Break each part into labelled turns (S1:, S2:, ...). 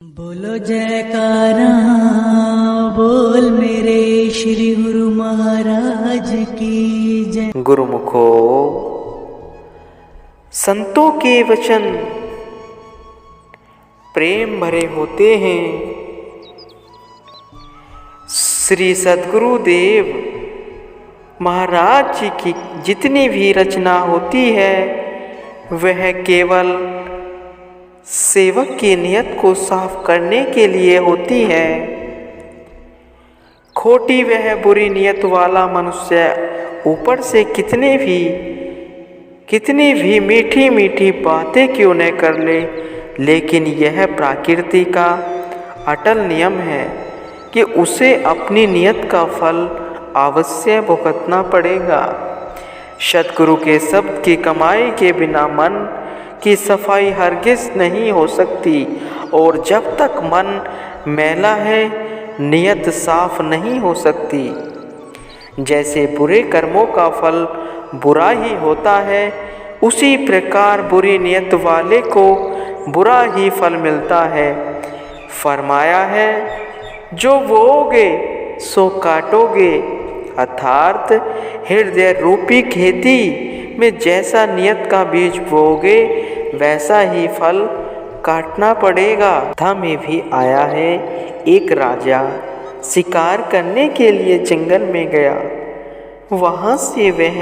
S1: बोलो जयकारा बोल मेरे श्री गुरु महाराज की जय।
S2: गुरुमुखो संतों के वचन प्रेम भरे होते हैं। श्री सद्गुरुदेव महाराज जी की जितनी भी रचना होती है वह केवल सेवक की नियत को साफ करने के लिए होती है। खोटी वह बुरी नियत वाला मनुष्य ऊपर से कितनी भी मीठी मीठी बातें क्यों न कर ले, लेकिन यह प्रकृति का अटल नियम है कि उसे अपनी नियत का फल अवश्य भुगतना पड़ेगा। सद्गुरु के शब्द की कमाई के बिना मन की सफाई हरगिज नहीं हो सकती, और जब तक मन मैला है नियत साफ नहीं हो सकती। जैसे बुरे कर्मों का फल बुरा ही होता है, उसी प्रकार बुरी नियत वाले को बुरा ही फल मिलता है। फरमाया है जो बोओगे सो काटोगे, अर्थात हृदय रूपी खेती में जैसा नियत का बीज बोओगे वैसा ही फल काटना पड़ेगा। कथा में भी आया है, एक राजा शिकार करने के लिए जंगल में गया। वहाँ से वह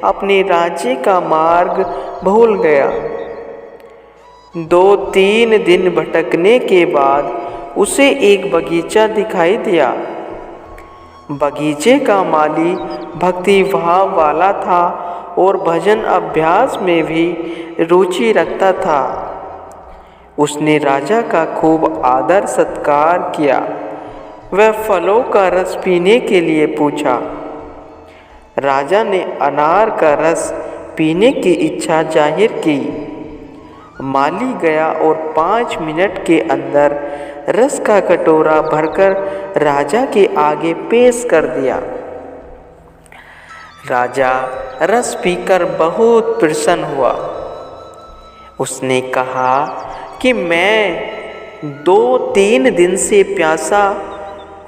S2: अपने राज्य का मार्ग भूल गया। 2-3 दिन भटकने के बाद उसे एक बगीचा दिखाई दिया। बगीचे का माली भक्ति भाव वाला था और भजन अभ्यास में भी रुचि रखता था। उसने राजा का खूब आदर सत्कार किया। वह फलों का रस पीने के लिए पूछा। राजा ने अनार का रस पीने की इच्छा जाहिर की। माली गया और 5 मिनट के अंदर रस का कटोरा भरकर राजा के आगे पेश कर दिया। राजा रस पीकर बहुत प्रसन्न हुआ। उसने कहा कि मैं 2-3 दिन से प्यासा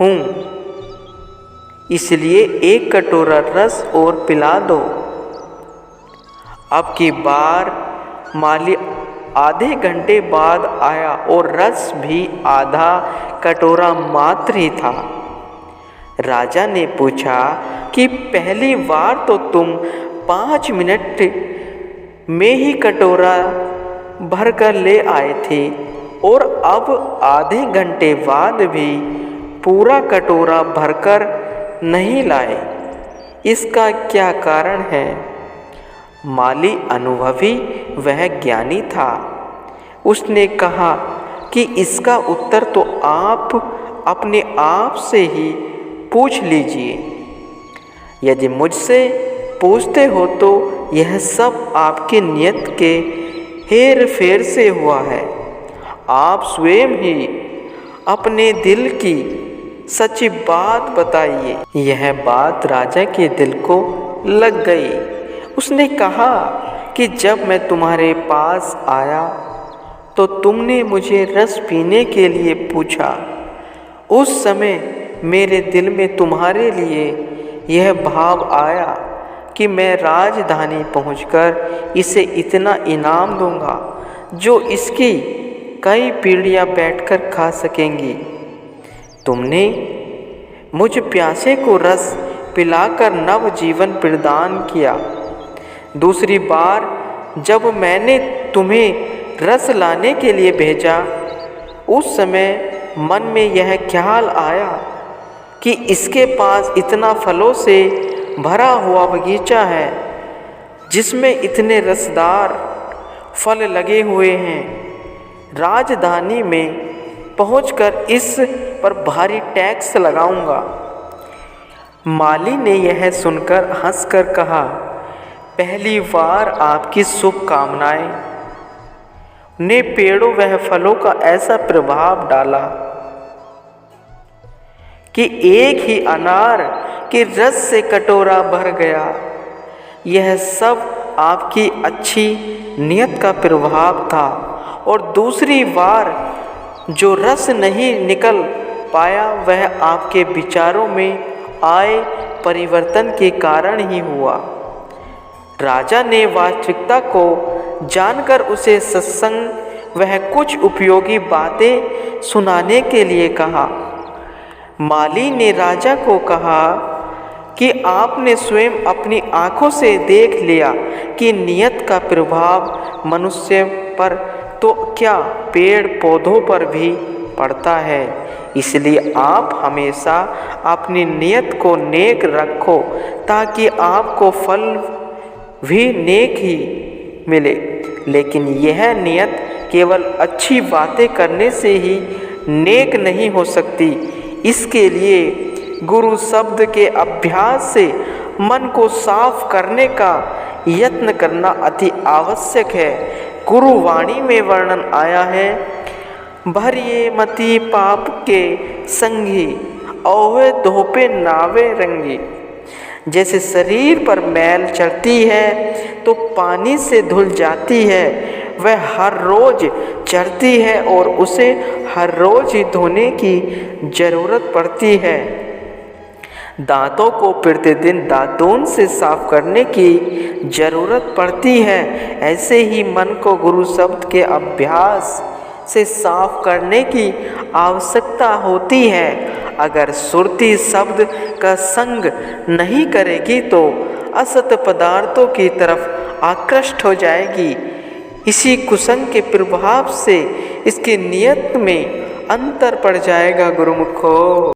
S2: हूँ, इसलिए 1 कटोरा रस और पिला दो। अब की बार माली आधे घंटे बाद आया और रस भी आधा कटोरा मात्र ही था। राजा ने पूछा कि पहली बार तो तुम 5 मिनट में ही कटोरा भर कर ले आए थे, और अब आधे घंटे बाद भी पूरा कटोरा भरकर नहीं लाए, इसका क्या कारण है? माली अनुभवी वह ज्ञानी था। उसने कहा कि इसका उत्तर तो आप अपने आप से ही पूछ लीजिए। यदि मुझसे पूछते हो तो यह सब आपकी नियत के हेर फेर से हुआ है। आप स्वयं ही अपने दिल की सच्ची बात बताइए। यह बात राजा के दिल को लग गई। उसने कहा कि जब मैं तुम्हारे पास आया तो तुमने मुझे रस पीने के लिए पूछा। उस समय मेरे दिल में तुम्हारे लिए यह भाव आया कि मैं राजधानी पहुंचकर इसे इतना इनाम दूंगा जो इसकी कई पीढ़ियां बैठकर खा सकेंगी। तुमने मुझ प्यासे को रस पिलाकर नव जीवन प्रदान किया। दूसरी बार जब मैंने तुम्हें रस लाने के लिए भेजा, उस समय मन में यह ख्याल आया कि इसके पास इतना फलों से भरा हुआ बगीचा है जिसमें इतने रसदार फल लगे हुए हैं। राजधानी में पहुंचकर इस पर भारी टैक्स लगाऊंगा। माली ने यह सुनकर हंसकर कहा, पहली बार आपकी शुभकामनाएं ने पेड़ों व फलों का ऐसा प्रभाव डाला कि एक ही अनार के रस से कटोरा भर गया। यह सब आपकी अच्छी नियत का प्रभाव था। और दूसरी बार जो रस नहीं निकल पाया वह आपके विचारों में आए परिवर्तन के कारण ही हुआ। राजा ने वास्तविकता को जानकर उसे सत्संग वह कुछ उपयोगी बातें सुनाने के लिए कहा। माली ने राजा को कहा कि आपने स्वयं अपनी आँखों से देख लिया कि नियत का प्रभाव मनुष्य पर तो क्या पेड़ पौधों पर भी पड़ता है। इसलिए आप हमेशा अपनी नियत को नेक रखो ताकि आपको फल भी नेक ही मिले। लेकिन यह नियत केवल अच्छी बातें करने से ही नेक नहीं हो सकती। इसके लिए गुरु शब्द के अभ्यास से मन को साफ करने का यत्न करना अति आवश्यक है। गुरु वाणी में वर्णन आया है, भरिए मति पाप के संगी औवे धोपे नावे रंगी। जैसे शरीर पर मैल चढ़ती है तो पानी से धुल जाती है, वह हर रोज चढ़ती है और उसे हर रोज ही धोने की जरूरत पड़ती है। दांतों को प्रतिदिन दातून से साफ करने की जरूरत पड़ती है। ऐसे ही मन को गुरु शब्द के अभ्यास से साफ करने की आवश्यकता होती है। अगर सुरती शब्द का संग नहीं करेगी तो असत पदार्थों की तरफ आकृष्ट हो जाएगी। इसी कुसंग के प्रभाव से इसकी नियत में अंतर पड़ जाएगा। गुरुमुखो।